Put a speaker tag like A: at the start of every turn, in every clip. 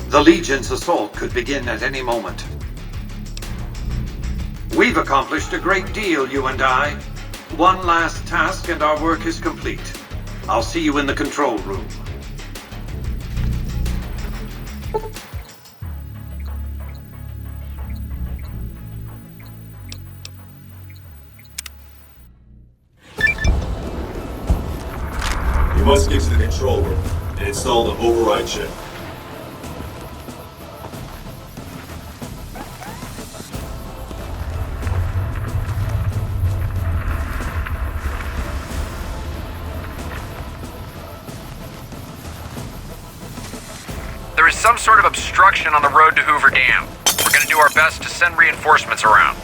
A: The Legion's assault could begin at any moment. We've accomplished a great deal, you and I. One last task and our work is complete. I'll see you in the control room.
B: You must get to the control room and install the override chip.
C: There is some sort of obstruction on the road to Hoover Dam. We're gonna do our best to send reinforcements around.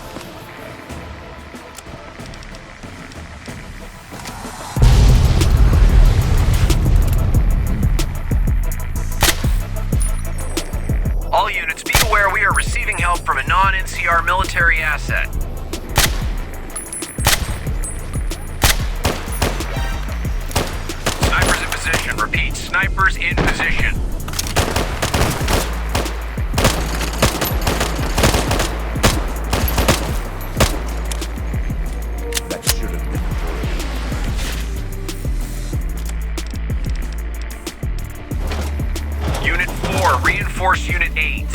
C: All units, be aware we are receiving help from a non-NCR military asset. Snipers in position. Repeat, snipers in position.
D: That should have been for
C: Unit 4, reinforce Unit 8.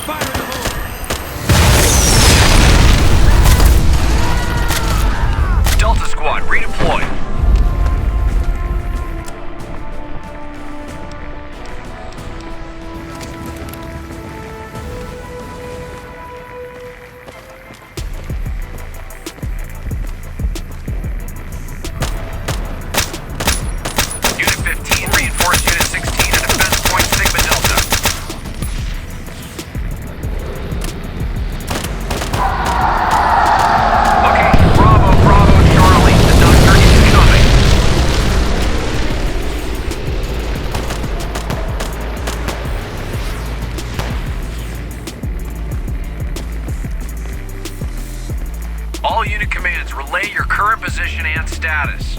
D: Fire in the hole!
C: Delta Squad, redeploy. Unit 15, reinforce Unit 16 at defense point Sigma Delta. Okay, Bravo, Charlie, the doctor is coming. All unit commands, relay your current position and status.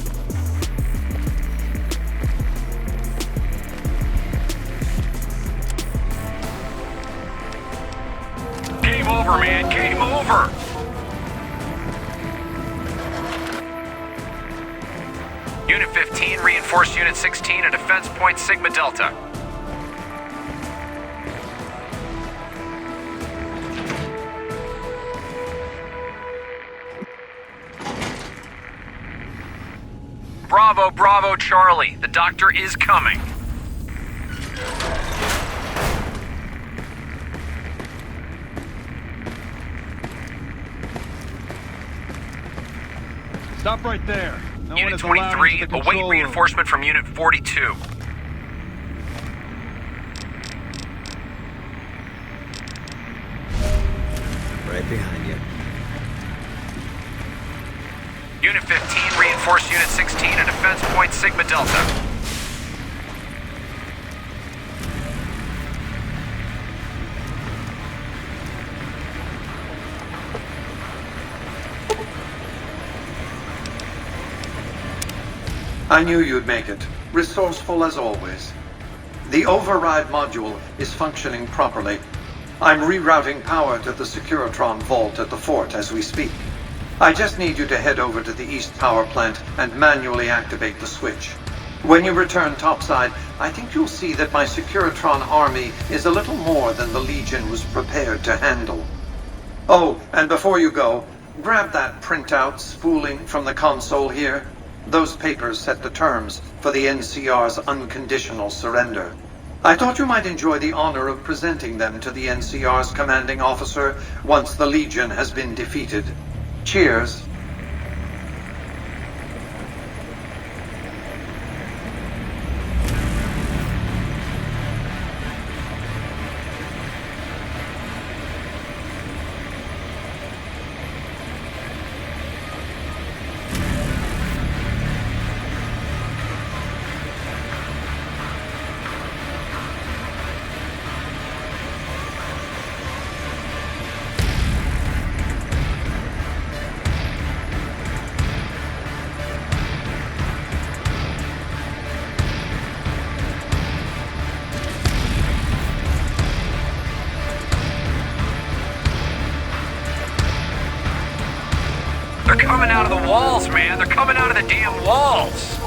C: Game over, man. Game over. Unit 15, reinforce Unit 16 at defense point Sigma Delta. Bravo, Charlie. The doctor is coming.
D: Stop right there. No one
C: Unit
D: is allowed
C: 23,
D: into the
C: await
D: control room.
C: reinforcement from Unit 42.
E: Right behind you.
C: Unit 15, reinforce Unit 16 at defense point Sigma Delta.
A: I knew you'd make it. Resourceful as always. The override module is functioning properly. I'm rerouting power to the Securitron vault at the fort as we speak. I just need you to head over to the East Power Plant and manually activate the switch. When you return topside, I think you'll see that my Securitron army is a little more than the Legion was prepared to handle. Oh, and before you go, grab that printout spooling from the console here. Those papers set the terms for the NCR's unconditional surrender. I thought you might enjoy the honor of presenting them to the NCR's commanding officer once the Legion has been defeated. Cheers.
C: out of the walls, man. They're coming out of the damn walls.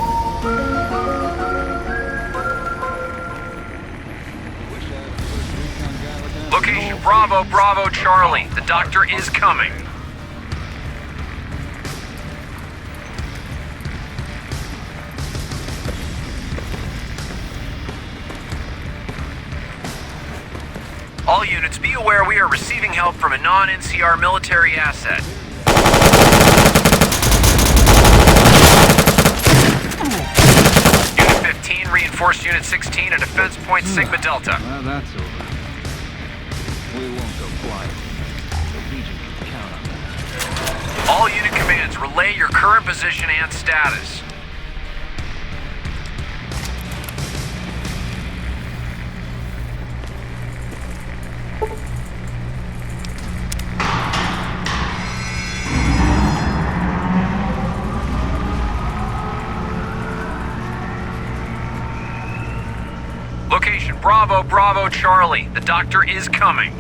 C: Location Bravo, Bravo, Charlie. The doctor is coming. All units, be aware we are receiving help from a non-NCR military asset. Unit 15, reinforce Unit 16 at Defense Point Sigma Delta.
D: Well, that's over. We won't go quiet. The Legion can count on that.
C: All unit commands, relay your current position and status. Location Bravo, Bravo, Charlie. The doctor is coming.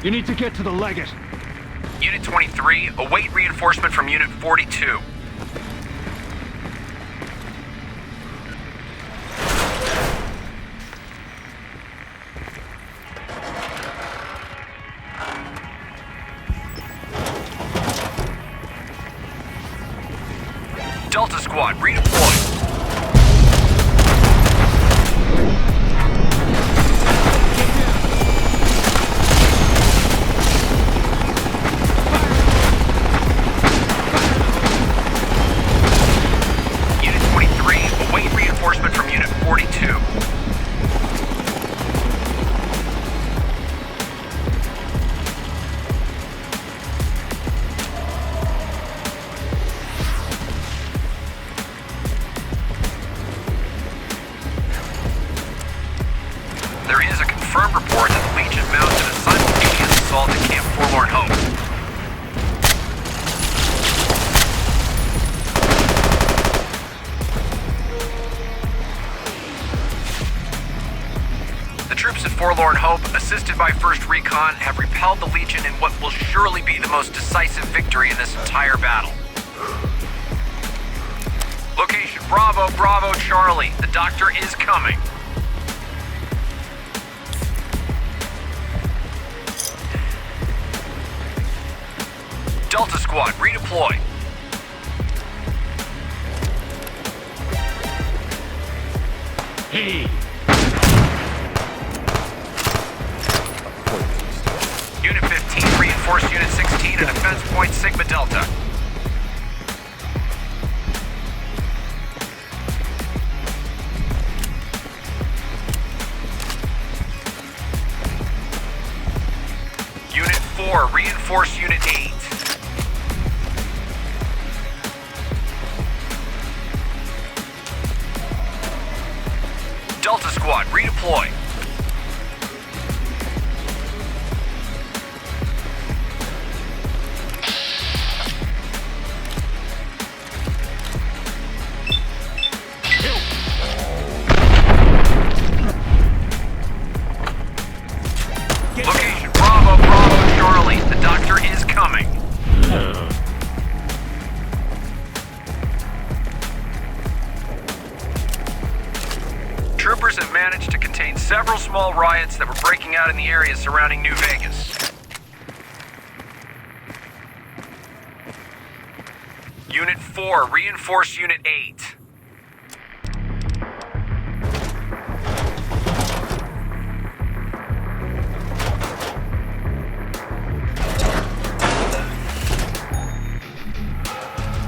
D: You need to get to the Legate.
C: Unit 23, await reinforcement from Unit 42. Delta Squad, redeploy. Unit 23, await reinforcement from Unit 42. There is a confirmed report that the Legion mounted a simultaneous assault at Camp Forlorn Hope. The troops at Forlorn Hope, assisted by 1st Recon, have repelled the Legion in what will surely be the most decisive victory in this entire battle. Location Bravo, Bravo, Charlie. The doctor is coming. Delta Squad, redeploy.
D: Hey!
C: Unit 15, reinforce Unit 16 at Defense Point Sigma Delta. Unit 4, reinforce Unit 8. Delta Squad, redeploy. Location Bravo, Bravo, Charlie. The doctor is coming. Troopers have managed to contain several small riots that were breaking out in the area surrounding New Vegas. Unit 4, reinforce Unit 8.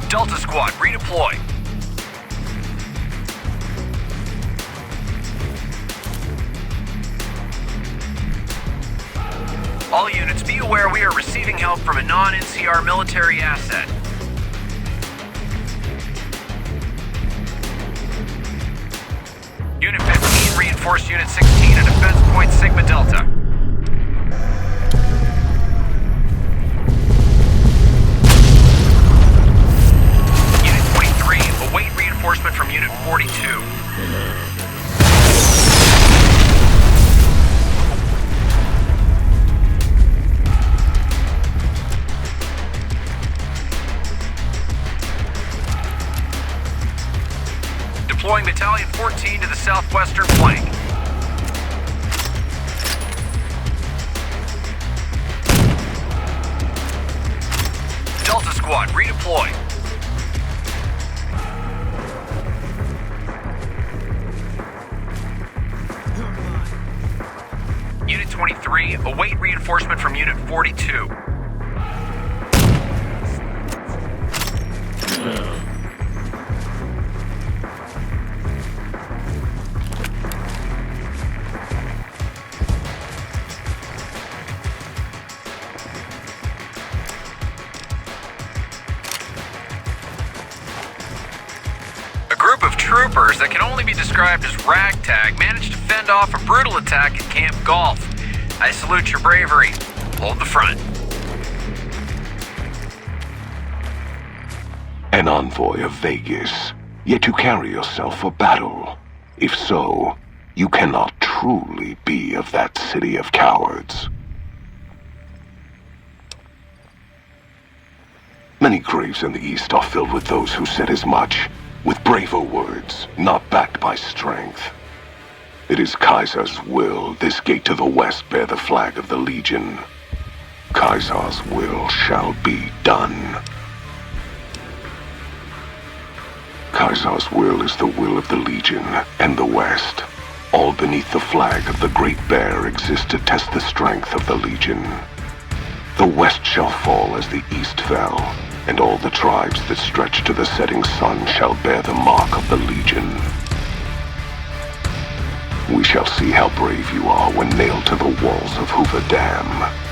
C: Delta Squad, redeploy. All units, be aware we are receiving help from a non-NCR military asset. Unit 15, reinforce Unit 16 at Defense Point Sigma Delta. Unit 23, await reinforcement from Unit 42. southwestern flank. Delta Squad, redeploy. Unit 23, await reinforcement from Unit 42. A group of troopers that can only be described as ragtag managed to fend off a brutal attack at Camp Golf. I salute your bravery. Hold the front.
F: An envoy of Vegas, yet you carry yourself for battle. If so, you cannot truly be of that city of cowards. Many graves in the East are filled with those who said as much, with braver words, not backed by strength. It is Kaiser's will this gate to the west bear the flag of the Legion. Kaiser's will shall be done. Kaiser's will is the will of the Legion and the West. All beneath the flag of the Great Bear exists to test the strength of the Legion. The West shall fall as the East fell, and all the tribes that stretch to the setting sun shall bear the mark of the Legion. We shall see how brave you are when nailed to the walls of Hoover Dam,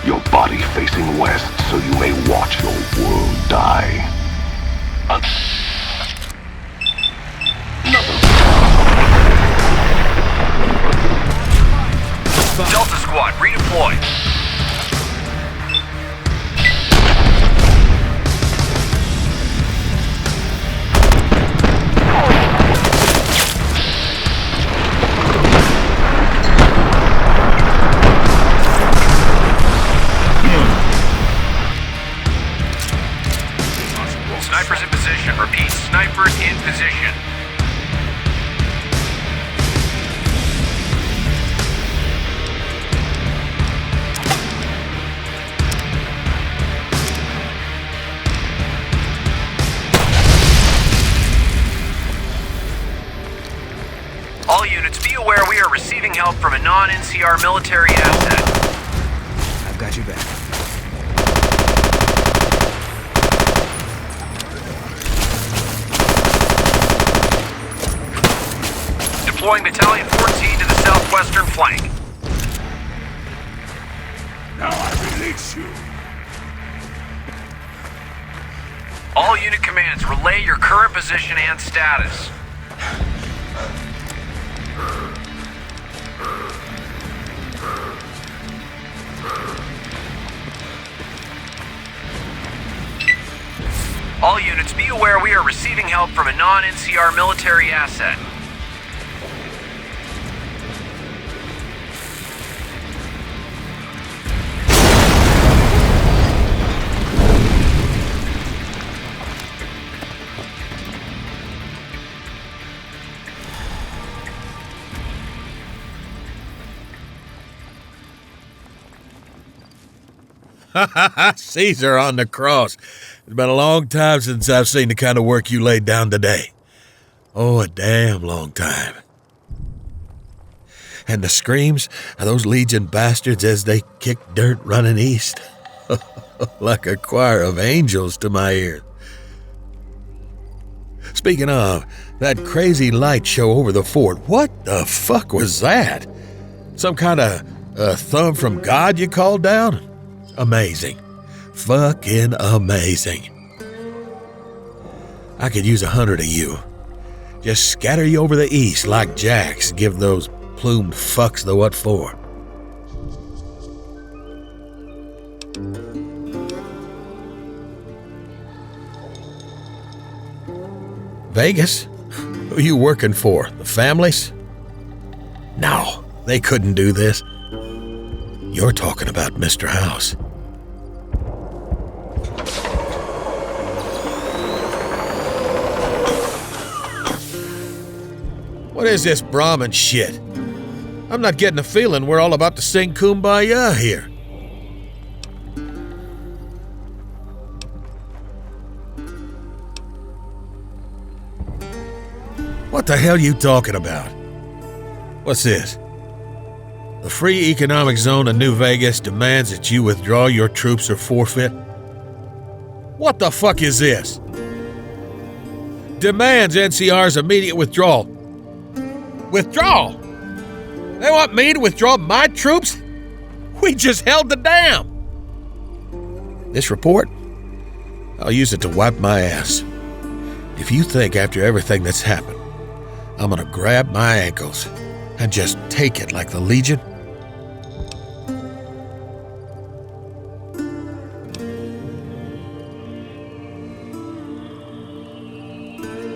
F: your body facing west so you may watch your world die.
C: Delta Squad, redeploy. Snipers in position. Repeat, snipers in position. All units, be aware we are receiving help from a non-NCR military asset.
E: I've got your back.
C: Deploying Battalion 14 to the southwestern flank.
B: Now I release you.
C: All unit commands, relay your current position and status. All units, be aware we are receiving help from a non-NCR military asset.
G: Caesar on the cross. It's been a long time since I've seen the kind of work you laid down today. Oh, a damn long time. And the screams of those Legion bastards as they kick dirt running east. Like a choir of angels to my ears. Speaking of, that crazy light show over the fort, what the fuck was that? Some kind of thumb from God you called down? Amazing. Fucking amazing. I could use 100 of you. Just scatter you over the east like jacks, give those plumed fucks the what for. Vegas? Who you working for? The families? No, they couldn't do this. You're talking about Mr.House. What is this Brahmin shit? I'm not getting the feeling we're all about to sing Kumbaya here. What the hell you talking about? What's this? The free economic zone of New Vegas demands that you withdraw your troops or forfeit. What the fuck is this? Demands NCR's immediate withdrawal. Withdrawal? They want me to withdraw my troops? We just held the dam. This report? I'll use it to wipe my ass. If you think after everything that's happened, I'm gonna grab my ankles and just take it like the Legion,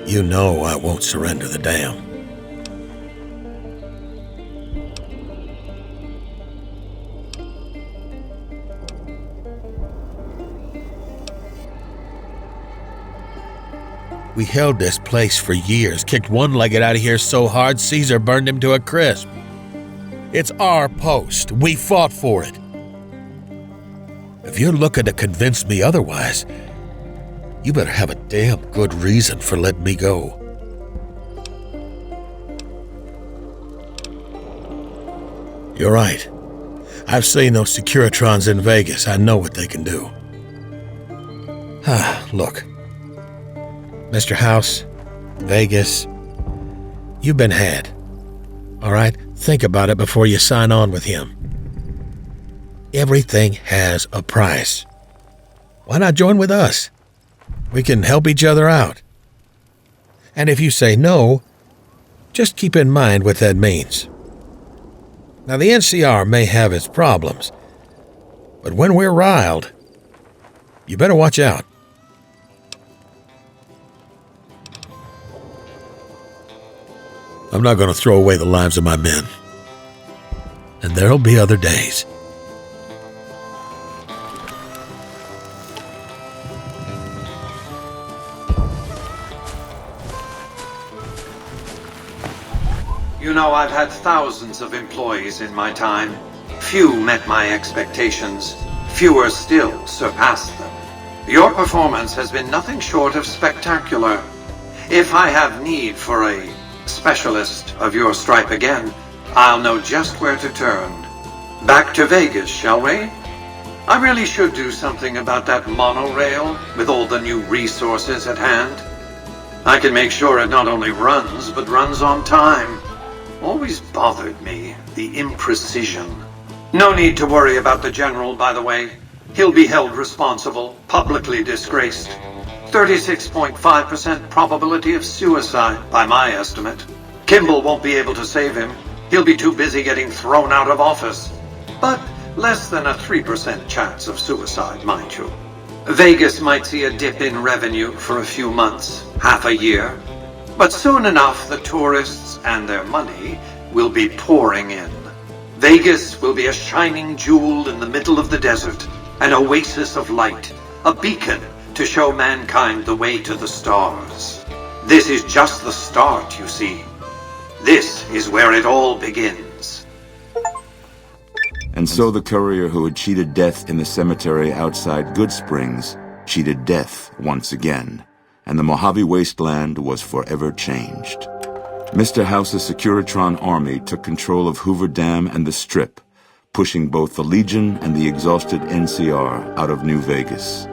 G: you know I won't surrender the dam. We held this place for years, kicked one-legged out of here so hard Caesar burned him to a crisp. It's our post. We fought for it. If you're looking to convince me otherwise, you better have a damn good reason for letting me go. You're right. I've seen those Securitrons in Vegas. I know what they can do. Look. Mr.House, Vegas, you've been had. All right? Think about it before you sign on with him. Everything has a price. Why not join with us? We can help each other out. And if you say no, just keep in mind what that means. Now, the NCR may have its problems, but when we're riled, you better watch out. I'm not going to throw away the lives of my men. And there'll be other days.
A: You know, I've had thousands of employees in my time. Few met my expectations. Fewer still surpassed them. Your performance has been nothing short of spectacular. If I have need for a specialist of your stripe again, I'll know just where to turn. Back to Vegas, shall we? I really should do something about that monorail with all the new resources at hand. I can make sure it not only runs, but runs on time. Always bothered me, the imprecision. No need to worry about the general, by the way. He'll be held responsible, publicly disgraced. 36.5% probability of suicide, by my estimate. Kimball won't be able to save him. He'll be too busy getting thrown out of office. But less than a 3% chance of suicide, mind you. Vegas might see a dip in revenue for a few months, half a year. But soon enough, the tourists and their money will be pouring in. Vegas will be a shining jewel in the middle of the desert, an oasis of light, a beacon to show mankind the way to the stars. This is just the start, you see. This is where it all begins.
H: And so the courier who had cheated death in the cemetery outside Good Springs cheated death once again, and the Mojave Wasteland was forever changed. Mr. House's Securitron army took control of Hoover Dam and the Strip, pushing both the Legion and the exhausted NCR out of New Vegas.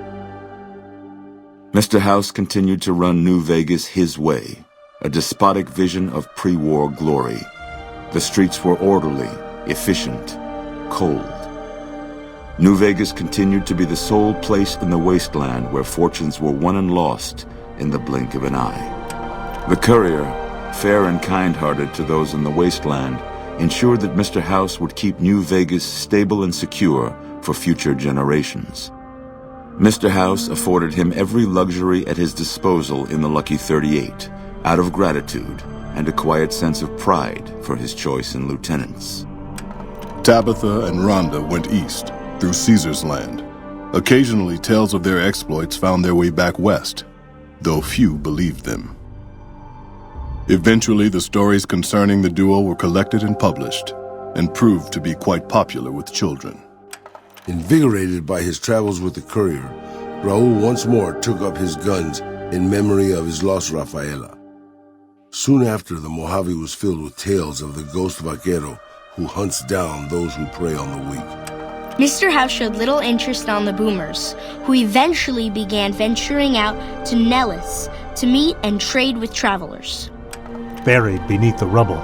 H: Mr. House continued to run New Vegas his way, a despotic vision of pre-war glory. The streets were orderly, efficient, cold. New Vegas continued to be the sole place in the wasteland where fortunes were won and lost in the blink of an eye. The courier, fair and kind-hearted to those in the wasteland, ensured that Mr. House would keep New Vegas stable and secure for future generations. Mr. House afforded him every luxury at his disposal in the Lucky 38, out of gratitude and a quiet sense of pride for his choice in lieutenants.
I: Tabitha and Rhonda went east, through Caesar's land. Occasionally, tales of their exploits found their way back west, though few believed them. Eventually, the stories concerning the duo were collected and published, and proved to be quite popular with children.
J: Invigorated by his travels with the courier, Raul once more took up his guns in memory of his lost Rafaela. Soon after, the Mojave was filled with tales of the ghost vaquero who hunts down those who prey on the weak.
K: Mr. House showed little interest on the boomers, who eventually began venturing out to Nellis to meet and trade with travelers.
L: Buried beneath the rubble,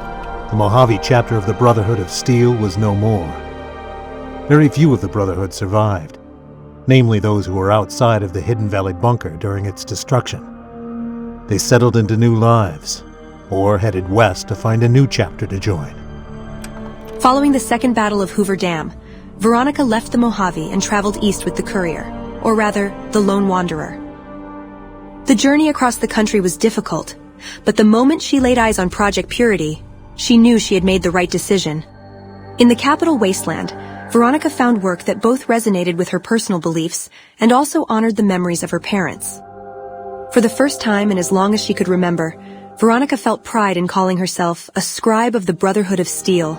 L: the Mojave chapter of the Brotherhood of Steel was no more. Very few of the Brotherhood survived, namely those who were outside of the Hidden Valley bunker during its destruction. They settled into new lives, or headed west to find a new chapter to join.
M: Following the Second Battle of Hoover Dam, Veronica left the Mojave and traveled east with the courier, or rather, the Lone Wanderer. The journey across the country was difficult, but the moment she laid eyes on Project Purity, she knew she had made the right decision. In the capital wasteland, Veronica found work that both resonated with her personal beliefs and also honored the memories of her parents. For the first time in as long as she could remember, Veronica felt pride in calling herself a scribe of the Brotherhood of Steel.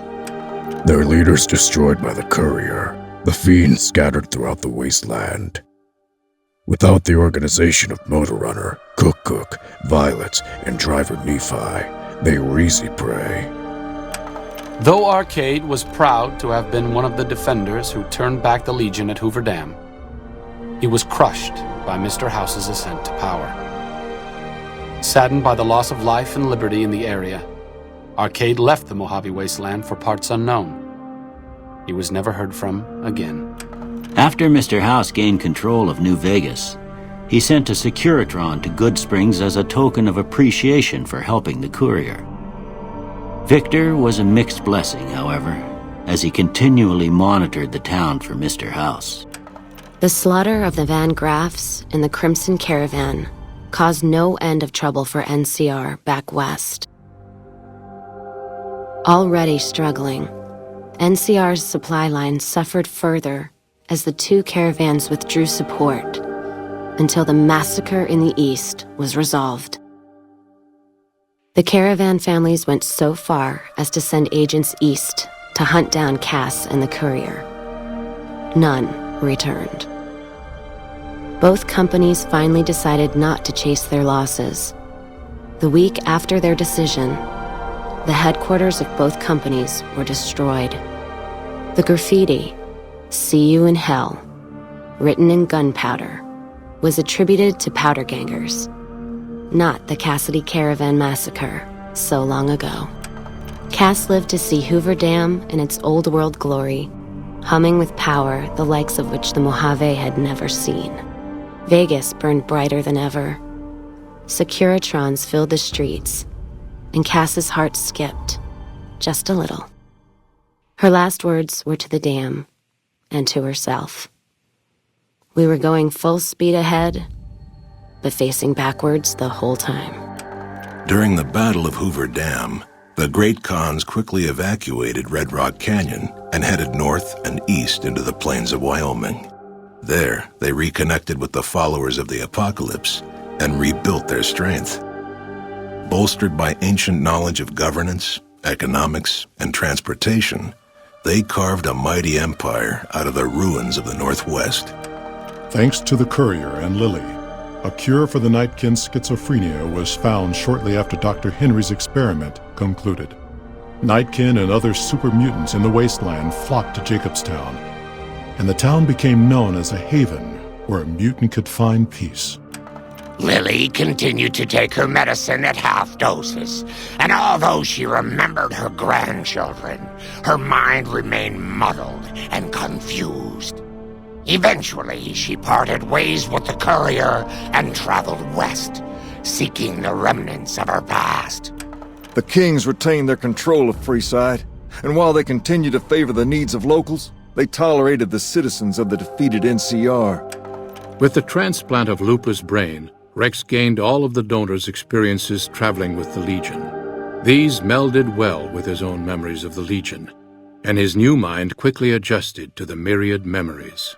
N: Their leaders destroyed by the courier, the fiends scattered throughout the wasteland. Without the organization of Motor Runner, Cook, Violets, and Driver Nephi, they were easy prey.
O: Though Arcade was proud to have been one of the defenders who turned back the Legion at Hoover Dam, he was crushed by Mr. House's ascent to power. Saddened by the loss of life and liberty in the area, Arcade left the Mojave wasteland for parts unknown. He was never heard from again.
P: After Mr. House gained control of New Vegas, he sent a Securitron to Good Springs as a token of appreciation for helping the courier. Victor was a mixed blessing, however, as he continually monitored the town for Mr. House.
Q: The slaughter of the Van Graffs in the Crimson Caravan caused no end of trouble for NCR back west. Already struggling, NCR's supply line suffered further as the two caravans withdrew support until the massacre in the east was resolved. The caravan families went so far as to send agents east to hunt down Cass and the courier. None returned. Both companies finally decided not to chase their losses. The week after their decision, the headquarters of both companies were destroyed. The graffiti, "See You in Hell," written in gunpowder, was attributed to powder gangers, not the Cassidy Caravan massacre so long ago. Cass lived to see Hoover Dam in its old world glory, humming with power the likes of which the Mojave had never seen. Vegas burned brighter than ever. Securitrons filled the streets, and Cass's heart skipped, just a little. Her last words were to the dam, and to herself. We were going full speed ahead, but facing backwards the whole time.
F: During the Battle of Hoover Dam, the Great Khans quickly evacuated Red Rock Canyon and headed north and east into the plains of Wyoming. There, they reconnected with the followers of the Apocalypse and rebuilt their strength. Bolstered by ancient knowledge of governance, economics, and transportation, they carved a mighty empire out of the ruins of the Northwest.
I: Thanks to the courier and Lily, a cure for the Nightkin's schizophrenia was found shortly after Dr. Henry's experiment concluded. Nightkin and other super mutants in the wasteland flocked to Jacobstown, and the town became known as a haven where a mutant could find peace.
R: Lily continued to take her medicine at half doses, and although she remembered her grandchildren, her mind remained muddled and confused. Eventually, she parted ways with the courier and traveled west, seeking the remnants of her past.
S: The Kings retained their control of Freeside, and while they continued to favor the needs of locals, they tolerated the citizens of the defeated NCR.
T: With the transplant of Lupa's brain, Rex gained all of the donor's experiences traveling with the Legion. These melded well with his own memories of the Legion, and his new mind quickly adjusted to the myriad memories.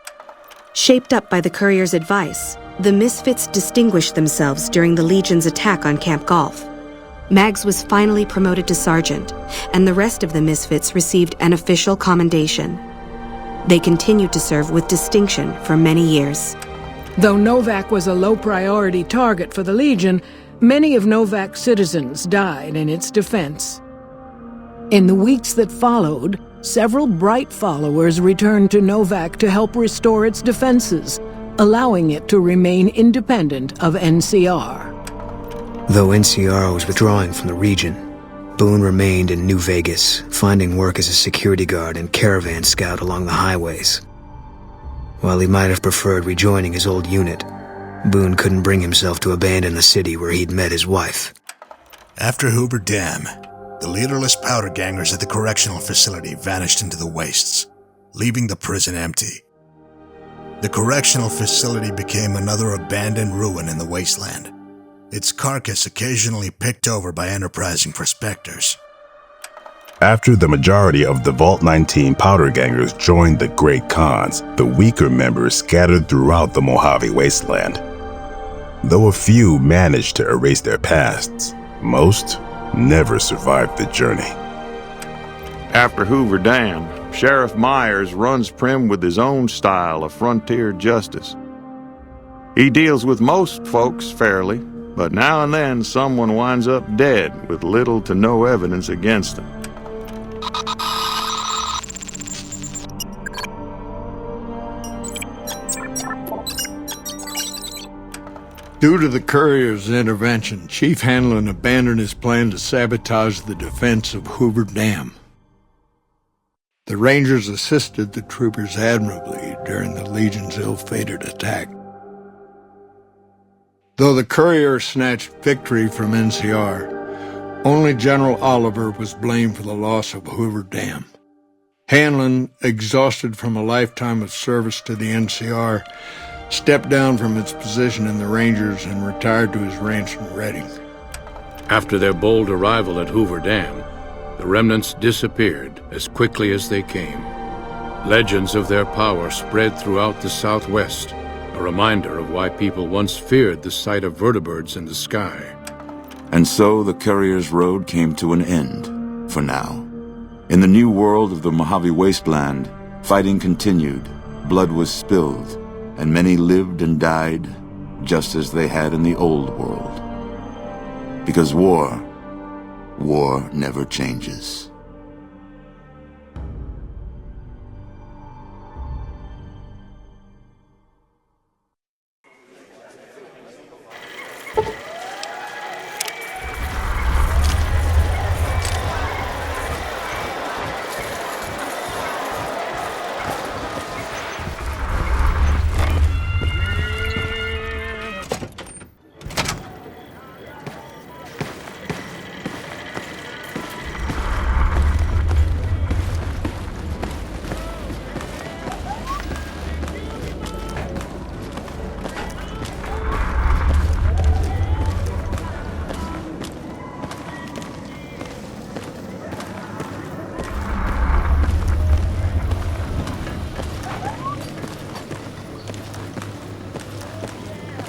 U: Shaped up by the courier's advice, the Misfits distinguished themselves during the Legion's attack on Camp Golf. Mags was finally promoted to sergeant, and the rest of the Misfits received an official commendation. They continued to serve with distinction for many years.
D: Though Novak was a low-priority target for the Legion, many of Novak's citizens died in its defense. In the weeks that followed, several bright followers returned to Novak to help restore its defenses, allowing it to remain independent of NCR.
E: Though NCR was withdrawing from the region, Boone remained in New Vegas, finding work as a security guard and caravan scout along the highways. While he might have preferred rejoining his old unit, Boone couldn't bring himself to abandon the city where he'd met his wife.
V: After Hoover Dam, the leaderless powder gangers at the correctional facility vanished into the wastes, leaving the prison empty. The correctional facility became another abandoned ruin in the wasteland, its carcass occasionally picked over by enterprising prospectors.
W: After the majority of the Vault 19 powder gangers joined the Great Khans, the weaker members scattered throughout the Mojave Wasteland. Though a few managed to erase their pasts, most never survived the journey.
X: After Hoover Dam, Sheriff Myers runs Prim with his own style of frontier justice. He deals with most folks fairly, but now and then someone winds up dead with little to no evidence against them.
Y: Due to the courier's intervention, Chief Hanlon abandoned his plan to sabotage the defense of Hoover Dam. The Rangers assisted the troopers admirably during the Legion's ill-fated attack. Though the courier snatched victory from NCR, only General Oliver was blamed for the loss of Hoover Dam. Hanlon, exhausted from a lifetime of service to the NCR, stepped down from its position in the Rangers and retired to his ranch in Redding.
T: After their bold arrival at Hoover Dam, the remnants disappeared as quickly as they came. Legends of their power spread throughout the Southwest, a reminder of why people once feared the sight of vertibirds in the sky.
H: And so the courier's road came to an end, for now. In the new world of the Mojave Wasteland, fighting continued, blood was spilled, and many lived and died just as they had in the old world. Because war never changes.